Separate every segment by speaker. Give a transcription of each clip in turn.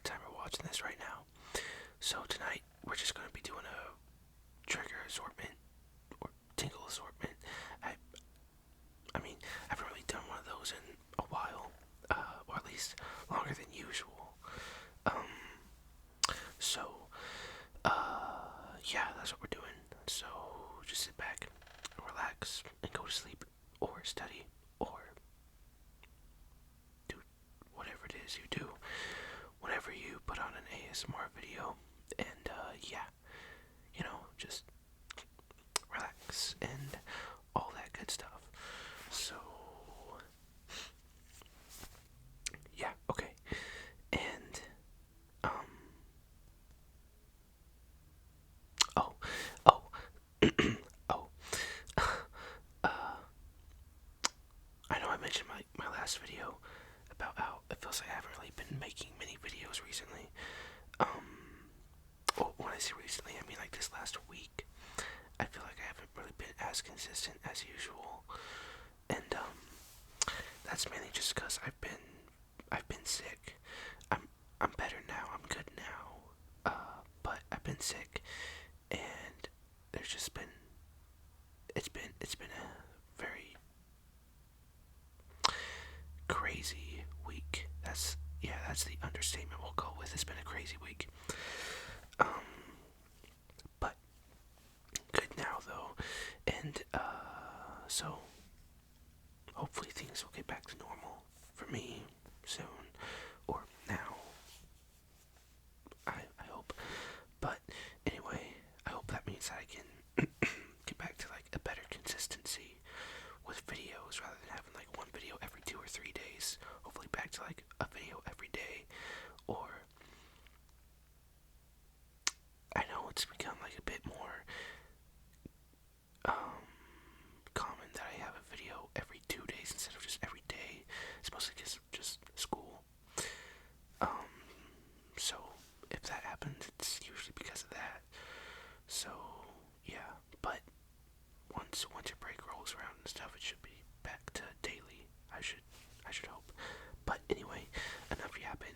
Speaker 1: what time we're watching this right now. So tonight we're just gonna be doing a trigger assortment or tingle assortment. I I mean I haven't really done one of those in a while, or at least longer than usual. Um, so yeah, that's what we're doing. So just sit back, relax, and go to sleep, or study, or do whatever it is you do whenever you put on an ASMR video. And yeah, just relax and all that good stuff. So yeah, okay. And um oh oh oh uh I know I mentioned my last video about how it feels like I haven't really been making many videos recently. Well, when I say recently, I mean like this last week. I feel like I haven't really been as consistent as usual, and that's mainly just because I've been sick. I'm better now. I'm good now. But I've been sick, and there's just been it's been a very crazy week. That's the understatement we'll go with. It's been a crazy week. Um, but good now though, and so hopefully things will get back to normal for me soon, or now. I hope. But anyway, I hope that means that I can get back to like a better consistency with videos rather than having like one video every 2 or 3 days. Hopefully back to like a video every day, or I know it's become like a bit more common that I have a video every 2 days instead of just every day. It's mostly just school. So if that happens, it's usually because of that. So yeah, but once winter break rolls around and stuff, it should be back to daily. I should hope. But anyway, enough yapping.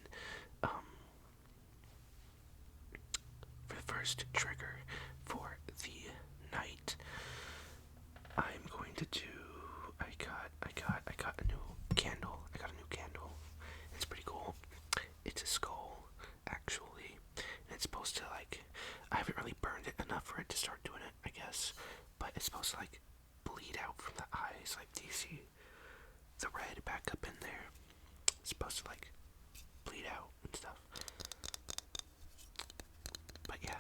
Speaker 1: For the first trigger for the night, I'm going to do. I got a new candle. I got a new candle. It's pretty cool. It's a skull, actually. And it's supposed to like. I haven't really burned it enough for it to start doing it, I guess. But it's supposed to like bleed out from the eyes. Like, do you see the red back up in there? It's supposed to like bleed out and stuff. But yeah,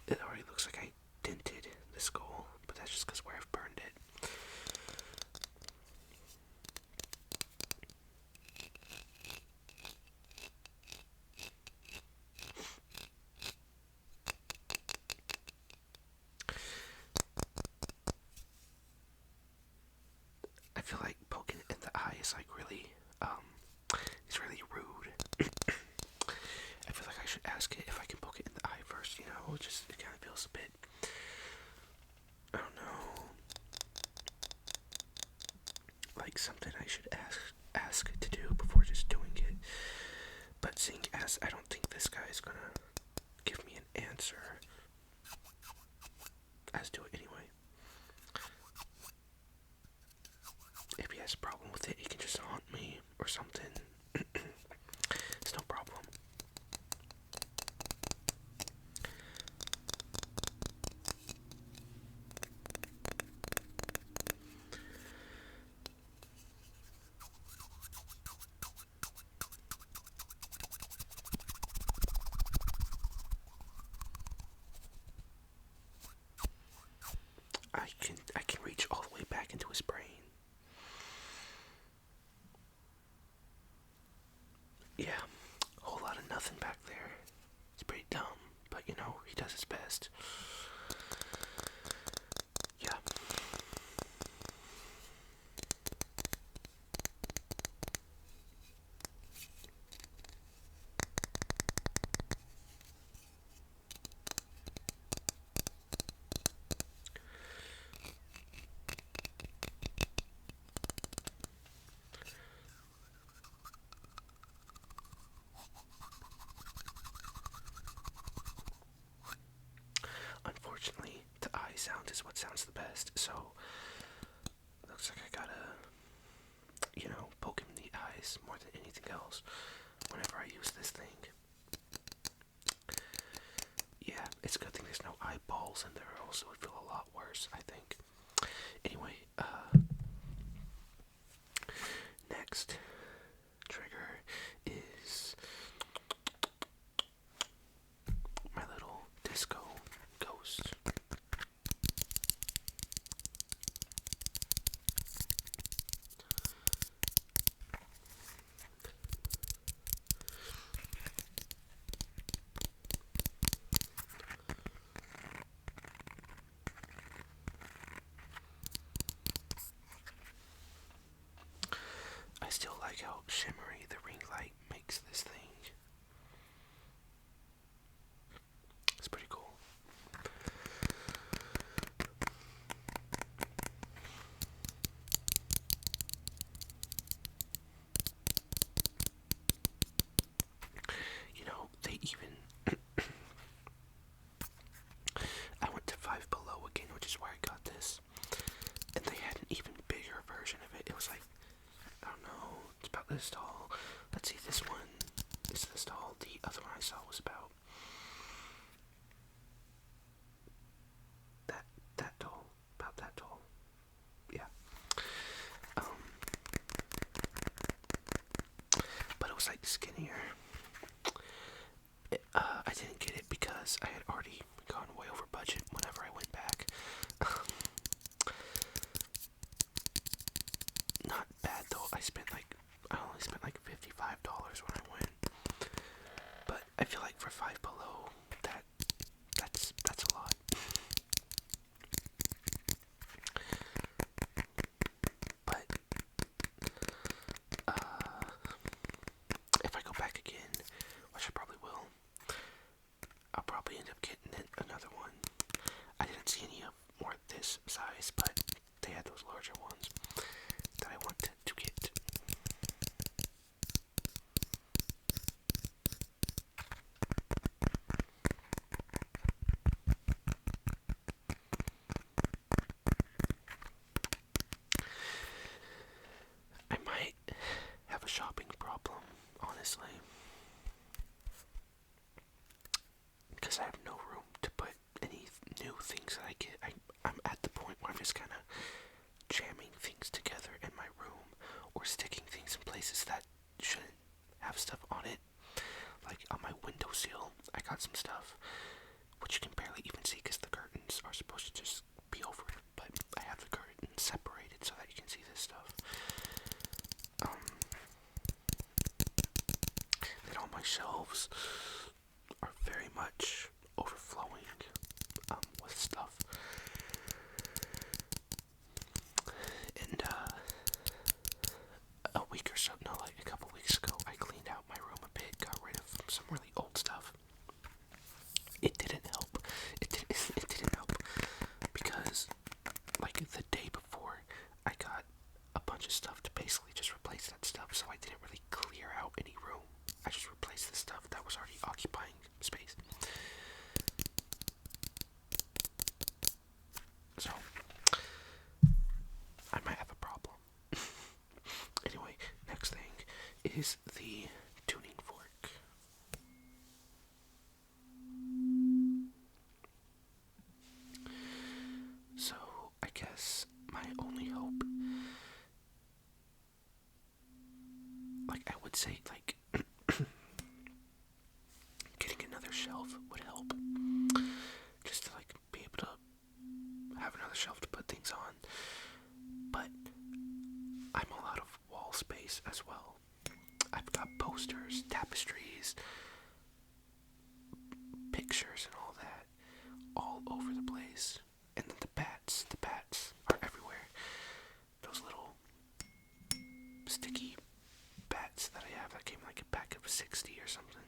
Speaker 1: it already looks like I dented the skull, but that's just because where I've burned it. I feel like poking it in the eye is like really, it's really rude. I feel like I should ask it if I can poke it in the eye first, it kind of feels a bit, I don't know, like something I should ask it to do before just doing it. But seeing as I don't think this guy is gonna give me an answer, I'll do it anyway. If he has a problem with it, he can just haunt me or something. It's no problem. I can reach all the way back into his brain. fast, so looks like I gotta, poke him in the eyes more than anything else whenever I use this thing. Yeah, it's a good thing there's no eyeballs in there, else it would feel a lot worse, I think. Anyway, next trigger is my little disco ghost. I still like how shimmery the ring light makes this thing. It's pretty cool. They even I went to Five Below again, which is where I got this, and they had an even bigger version of it. It was like, I don't know, it's about this tall. Let's see, this one is this tall. The other one I saw was about that tall, about that tall. Yeah. But it was like skinnier. I didn't get it because I had already gone way over budget whenever I went back. Not bad though. I only spent like $55 when I went. But I feel like for Five Below, that's a lot. But if I go back again, which I probably will, I'll probably end up getting another one. I didn't see any of more this size, but they had those larger ones that I wanted to get. I might have a shopping problem, honestly, because I have no room to put any new things that I get. I'm at the point where I'm just kind of jamming things together in my room or sticking things in places that shouldn't have stuff on it. Like on my windowsill, I got some stuff which you can barely even see because the curtains are supposed to just be over it, but I have the curtains separated so that you can see this stuff. Then all my shelves are very much overflowing with stuff. And a couple weeks ago, I cleaned out my room a bit, got rid of some really old stuff. It didn't help. It didn't help because, like, the day before, I got a bunch of stuff to basically just replace that stuff, so I didn't really clear out any room. I just replaced the stuff that was already occupying space. So, I might have a problem. Anyway, next thing is the tuning fork. So, I guess my only hope, like, I would say, like, getting another shelf would help. Just to, like, be able to have another shelf to put things on. But I'm all out of wall space as well. I've got posters, tapestries, pictures, and all that all over the place. And then the bats are everywhere. Those little sticky bats that I have that came in like a pack of 60 or something.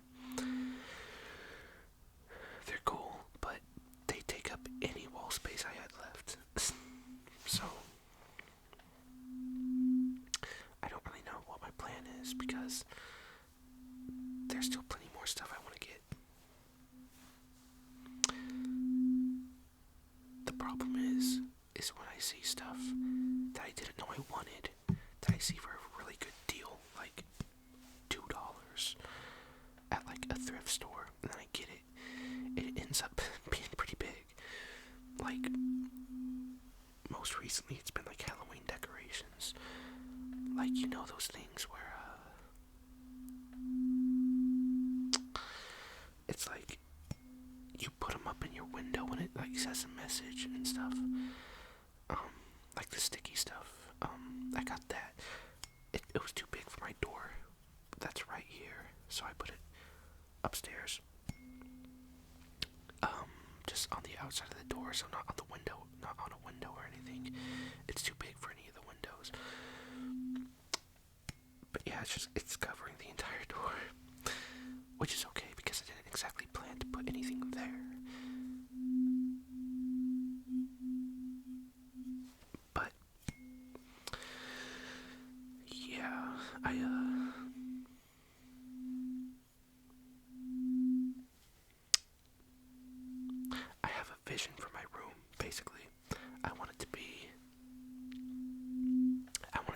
Speaker 1: They're cool, but they take up any wall space I had left. So I don't really know what my plan is because there's still plenty more stuff I want to get. The problem is when I see stuff that I didn't know I wanted, that I see for a really good deal, like $2 at like a thrift store, and then I get it. It ends up being pretty big. Like, most recently it's been like Halloween decorations. Like, you know those things where, it's like, you put them up in your window and it like says a message and stuff. Like the sticky stuff. I got that. It was too big for my door. That's right here. So I put it upstairs. Just on the outside of the door, so not on the window, not on a window or anything. It's too big for any of the windows. But yeah, it's covering the entire door. Which is okay because I didn't exactly plan to put anything there. But yeah, I have a vision for my room, basically. I want it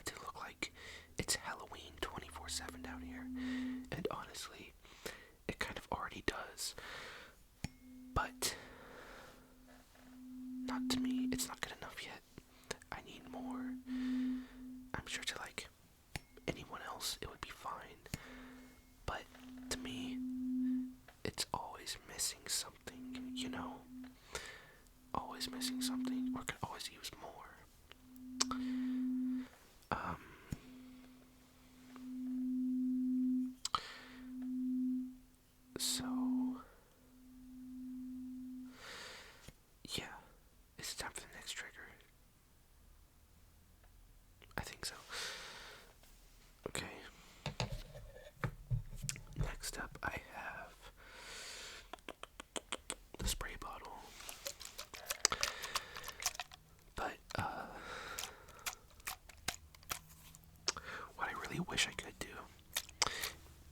Speaker 1: to look like it's Halloween 24/7 down here. And honestly, it kind of already does. But not to me. It's not good enough yet. I need more. I'm sure to like anyone else it would be fine. But to me, it's always missing something, you know? Always missing something, or could always use more. So, yeah, it's time for the next trigger. I think so. Okay. Next up, I have the spray bottle. But, what I really wish I could do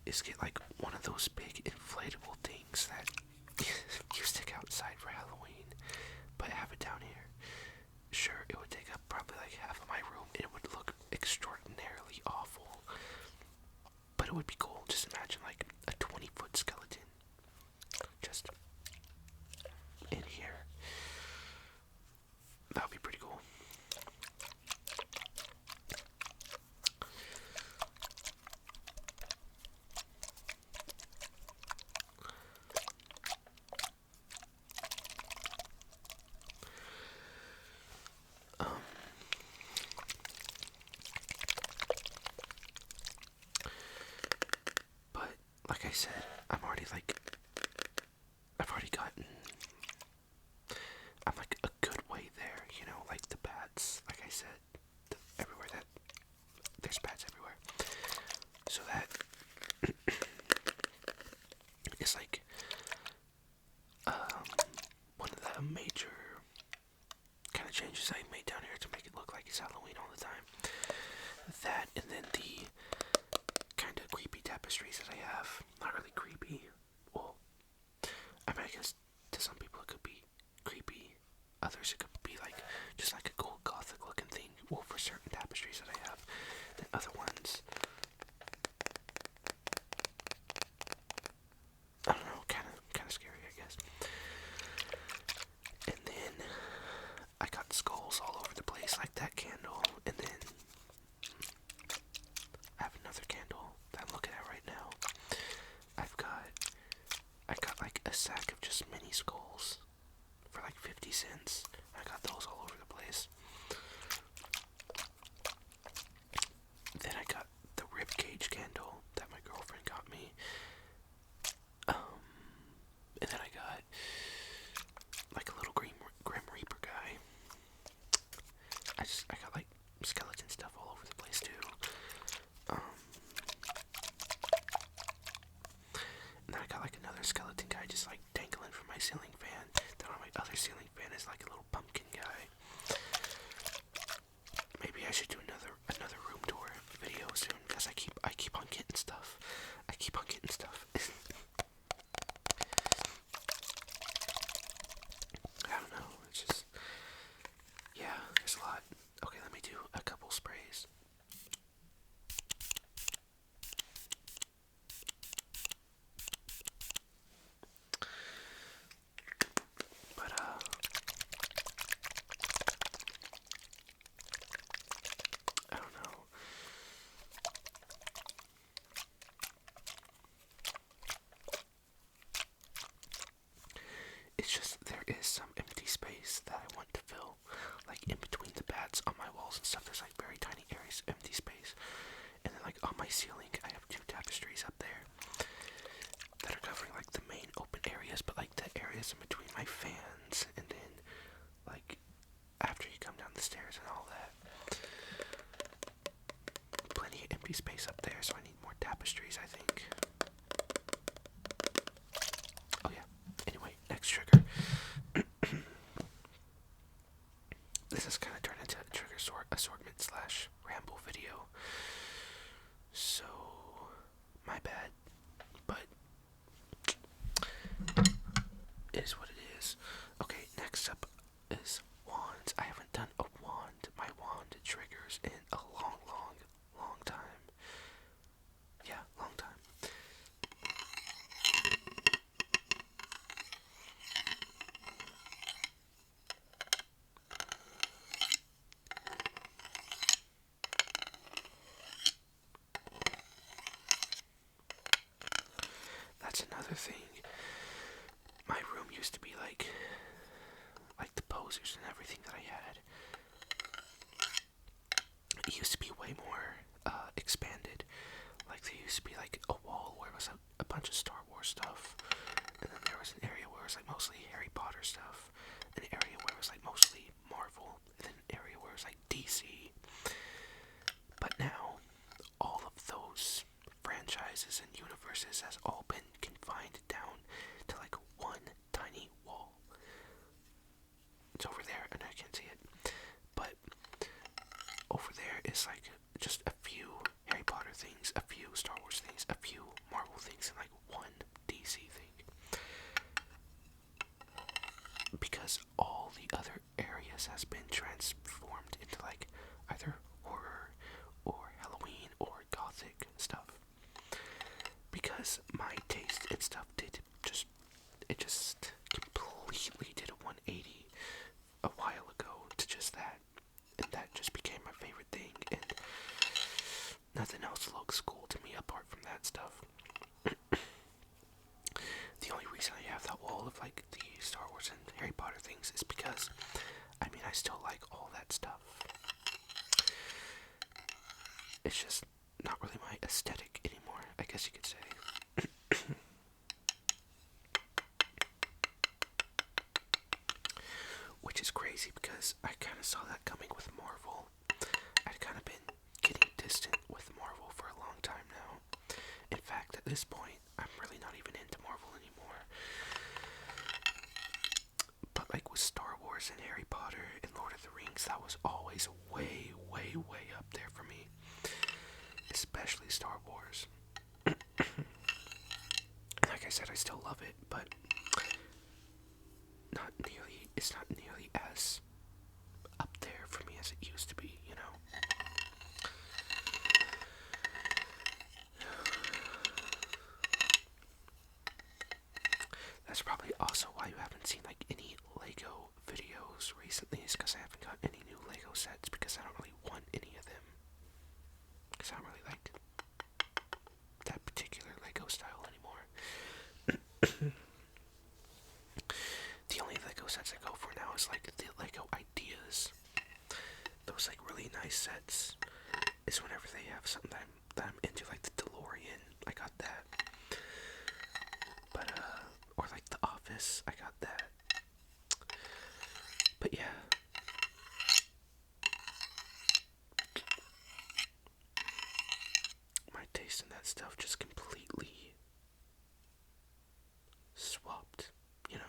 Speaker 1: is get like one of those big inflatable things that you stick outside for Halloween, but have it down here. Sure, it would take up probably like half of my room. It would look extraordinarily awful, but it would be cool. Just imagine like a 20-foot skeleton just in here. That would be pretty cool. But like I said, I've already gotten, I'm like a good way there, you know, like the bats, like I said, everywhere that, there's bats everywhere, so that is like, one of the major kind of changes I made down here to make it look like it's Halloween all the time. That, and then the kind of creepy tapestries that I have. Not really creepy. Well, I mean, I guess to some people it could be creepy. Others it could be like, just like a cool gothic looking thing. Well, for certain tapestries that I have. Then other ones, I don't know, kind of scary, I guess. And then I got skulls all over the place, like that candle. And then I have another candle that I'm looking at right now. I got like a sack of just mini skulls for like 50 cents. I got those all over the place. Then I got the ribcage candle that my girlfriend got me. And then I got like a little Grim Reaper guy. I got like skeleton stuff all over the place too. And then I got like another skeleton guy just like dangling from my ceiling fan. Then on my other ceiling fan is like a little pumpkin guy. Maybe I should do another room tour video soon because I keep on getting stuff. I keep on getting stuff. I don't know. It's just, yeah, there's a lot. ceiling, I have two tapestries up there that are covering like the main open areas, but like the areas in between my fans, and then like after you come down the stairs and all that. Plenty of empty space up there, so I need more tapestries, I think. Oh yeah. Anyway, next trigger. This has kind of turned into a trigger assortment slash ramble video. So, my bad. But it is what it is. Okay, next up is wands. I haven't done my wand triggers in a long time. Yeah, long time. That's another thing. My room used to be like the posers and everything that I had. It used to be way more expanded. Like there used to be like a wall where it was a bunch of Star Wars stuff, and then there was an area where it was like mostly Harry Potter stuff, an area where it was like mostly Marvel, and then an area where it was like DC. But now, all of those franchises and universes has all been confined down to like one tiny wall. It's over there, and I can't see it, but over there is like just a few Harry Potter things, a few Star Wars things, a few Marvel things, and like one DC thing. Because all the other areas has been transformed into like either horror or Halloween or gothic stuff. Because my taste and stuff it just completely did a 180 a while ago to just that. And that just became my favorite thing, and nothing else looks cool to me apart from that stuff. The only reason I have that wall of like the Star Wars and Harry Potter things is because, I mean, I still like all that stuff. It's just not really my aesthetic anymore, I guess you could say. Which is crazy because I kind of saw that coming with Marvel. I'd kind of been getting distant with Marvel for a long time now. In fact, at this point, I'm really not even into Marvel anymore. But like with Star Wars and Harry Potter and Lord of the Rings, that was always way up there for me. Especially Star Wars. Like I said, I still love it, but it's not nearly as up there for me as it used to be, you know? That's probably also why you haven't seen like any Lego videos recently, is because I haven't got any new Lego sets, because I don't really want any of them. Because I don't really like that particular Lego style anymore. The only Lego sets I go for now is like the Lego Ideas. Those like really nice sets is whenever they have something that I'm into, like the DeLorean. I got that. But or like The Office, I got that. But yeah. My taste in that stuff just completely swapped, you know?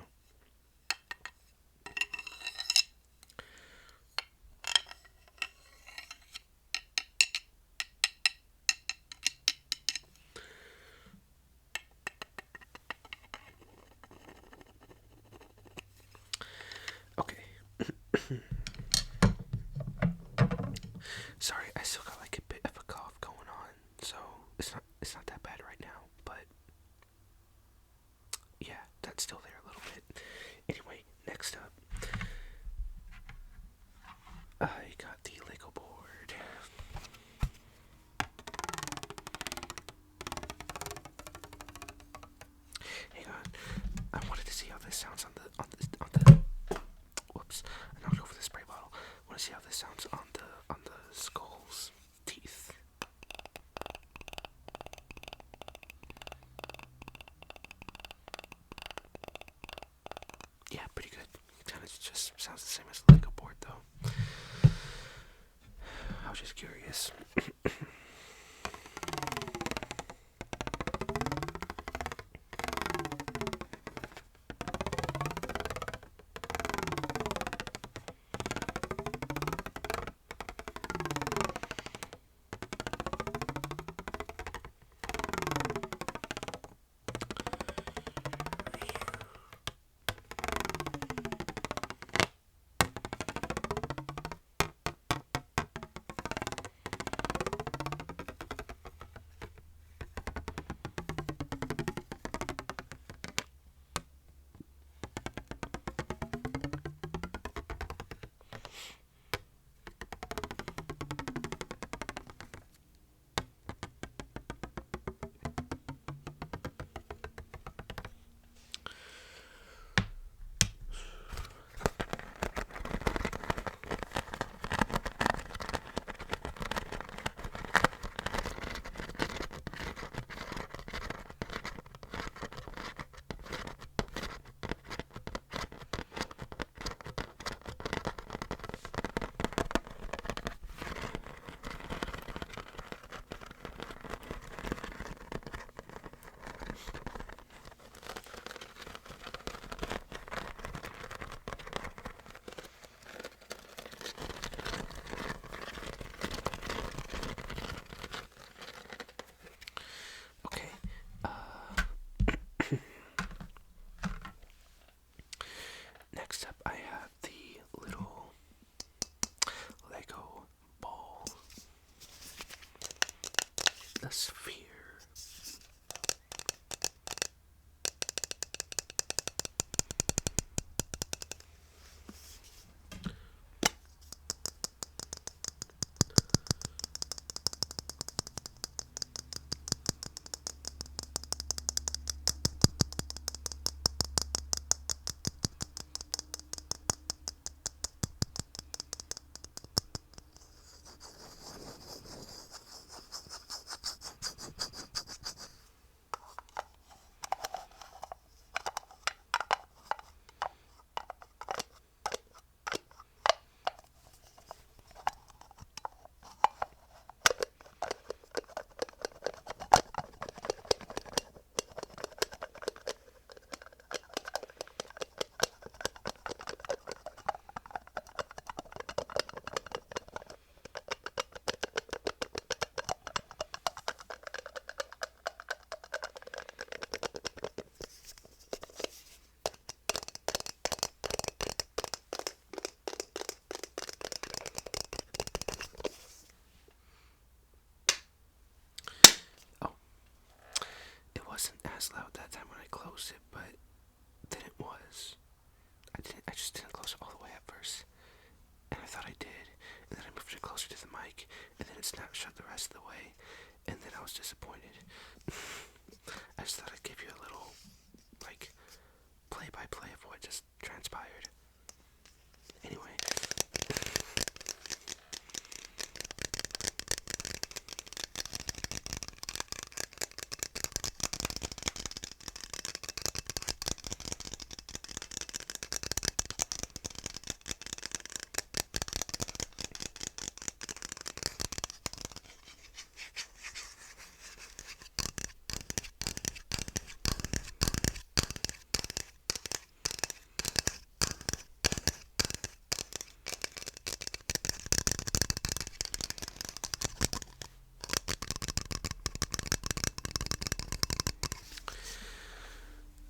Speaker 1: Okay. Sorry, I still got like a bit of a cough going on, so it's not that bad right now, but yeah, that's still there a little bit. Anyway, next up, I got the Lego board. Hang on, I wanted to see how this sounds on the whoops, I knocked over the spray bottle. I want to see how this sounds on the skulls. was just curious. Okay. Next up, I have the little Lego ball, the sphere. It wasn't as loud that time when I closed it, but then it was. I just didn't close it all the way at first, and I thought I did, and then I moved it closer to the mic, and then it snapped shut the rest of the way, and then I was disappointed. I just thought I'd give you a little, like, play-by-play of what just transpired. Anyway.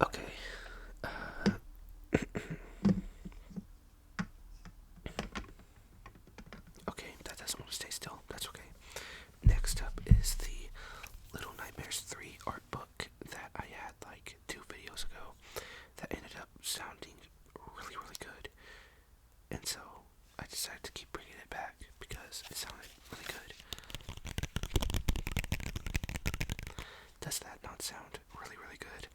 Speaker 1: Okay. Okay, that doesn't want to stay still. That's okay. Next up is the Little Nightmares 3 art book that I had like 2 videos ago that ended up sounding really, really good. And so I decided to keep bringing it back because it sounded really good. Does that not sound really, really good?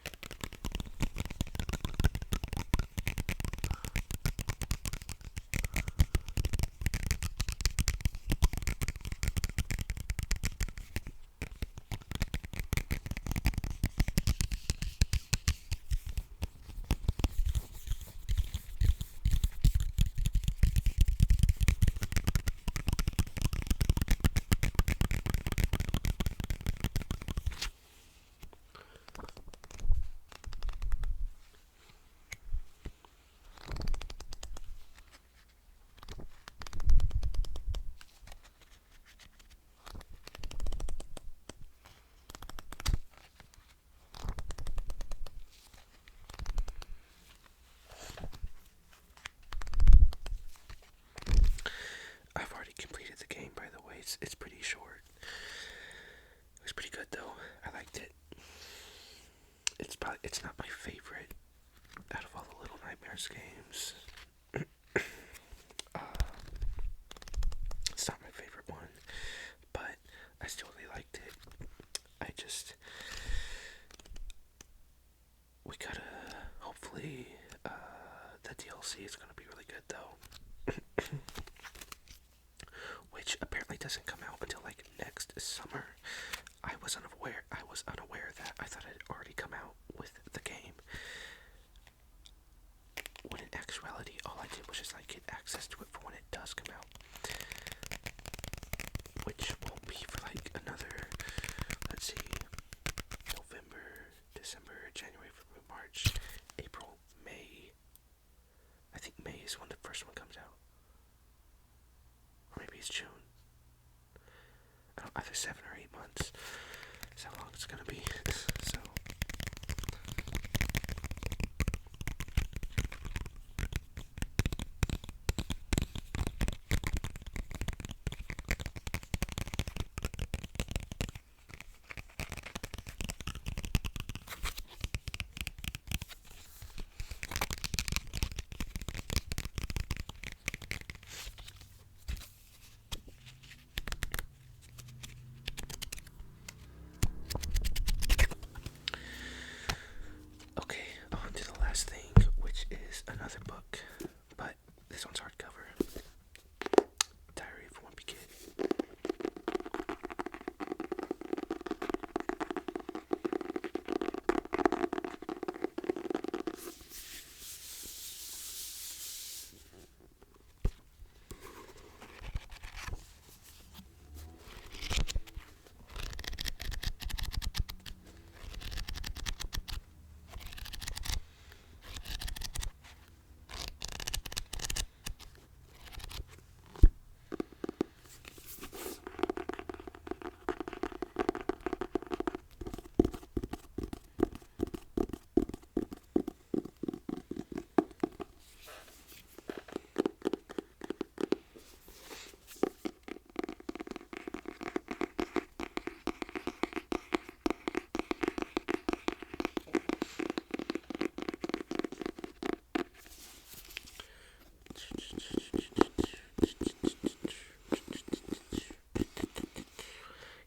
Speaker 1: the game, by the way. It's pretty short. It was pretty good though. I liked it. It's not my favorite out of all the Little Nightmares games. uh, it's not my favorite one, but I still really liked it. We gotta, hopefully, the DLC is gonna be really good though. Which apparently doesn't come out until like next summer. I was unaware of that. I thought it had already come out with the game. When in actuality, all I did was just like get access to it for when it does come out. Which won't be for like another, let's see, November, December, January, February, March, April, May. I think May is when the first one comes out. Or maybe it's June. I don't, either 7 or 8 months. That's how long it's gonna be. So. Okay, on to the last thing, which is another book, but this one's hardcover. Diary of a Wimpy Kid.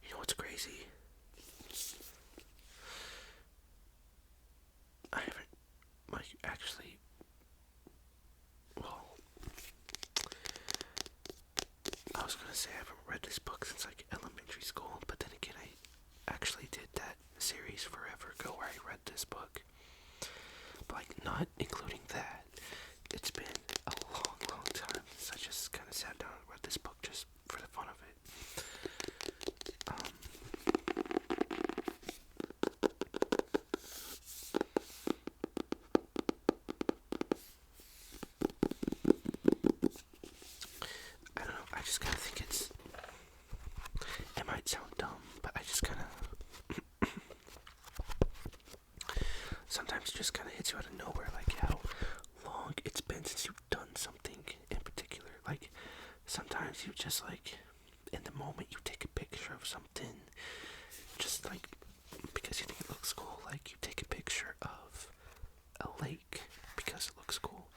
Speaker 1: You know what's crazy? I haven't, like, actually, well, I was gonna say I haven't read this book since, like, elementary school, but then again, I actually did that series forever ago where I read this book. But, like, not including that, it's been a long, long time since I just kind of sat down and read this book just for the fun of it. I don't know, I just kind of think it might sound dumb, but I just kind of, sometimes it just kind of hits you out of nowhere, like how long it's been since you've done something in particular. Like, sometimes you just, like, in the moment you take a picture of something, just like, because you think it looks cool. Like, you take a picture of a lake because it looks cool.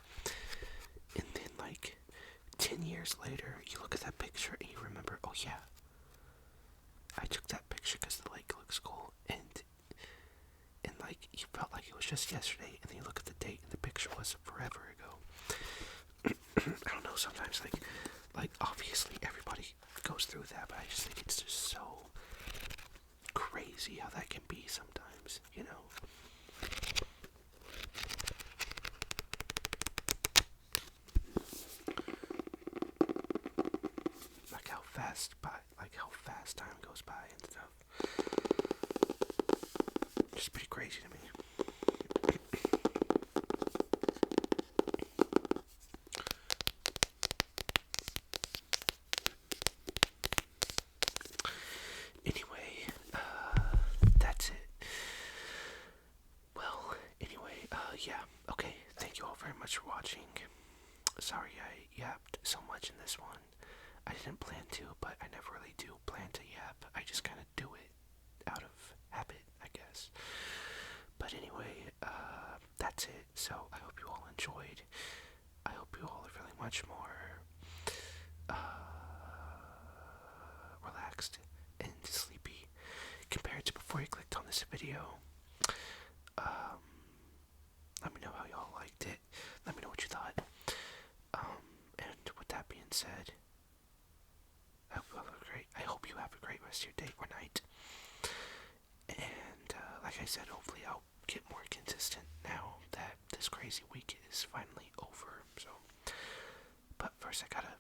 Speaker 1: And then, like, 10 years later, you look at that picture and you remember, oh yeah, I took that picture because the lake looks cool. And like, you felt like it was just yesterday, and then you look at the date and the picture was forever ago. I don't know, sometimes, like obviously everybody goes through that, but I just think it's just so crazy how that can be sometimes, you know? Like how fast time goes by and stuff. Just pretty crazy to me. Anyway, that's it. Well, anyway, yeah, okay, thank you all very much for watching. Sorry I yapped so much in this one. I didn't didn't plan to, but I never really do plan to yap. I just kind of do it out of habit, I guess. But anyway, that's it. So I hope you all enjoyed. I hope you all are feeling much more relaxed and sleepy compared to before you clicked on this video. Let me know how y'all liked it. Let me know what you thought. And with that being said, I hope you all have a great. I hope you have a great rest of your day or night. And like I said, hopefully I'll get more consistent now that this crazy week is finally over. So, but first I gotta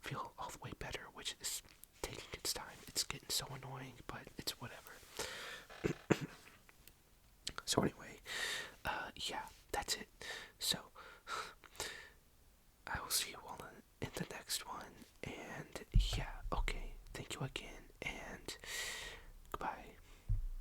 Speaker 1: feel all the way better, which is taking its time. It's getting so annoying.